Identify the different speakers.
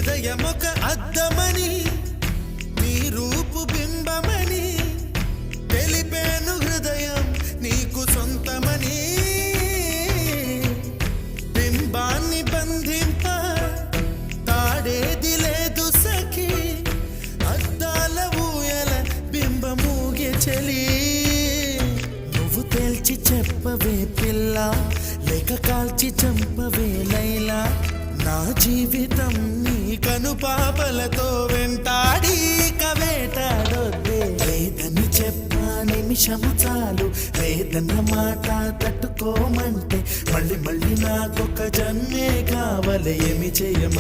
Speaker 1: హృదయమొక అద్దమని నీ రూపు బింబమని తెలిపేను హృదయం నీకు సొంతమని బింబాన్ని బంధింప తాడేది లేదు సఖి అద్దాల ఊయల బింబమూగే చలి నువ్వు తేల్చి చెప్పవే పిల్ల లేక కాల్చి చంపవే లైలా నా జీవితం నీ కనుపాపలతో వెంటాడి కవేటాడొద్దే లేదని చెప్పా నిమిషము చాలు లేదన్న మాట తట్టుకోమంటే మళ్ళీ మళ్ళీ నాకొక జన్మే కావాలి ఏమి చేయమ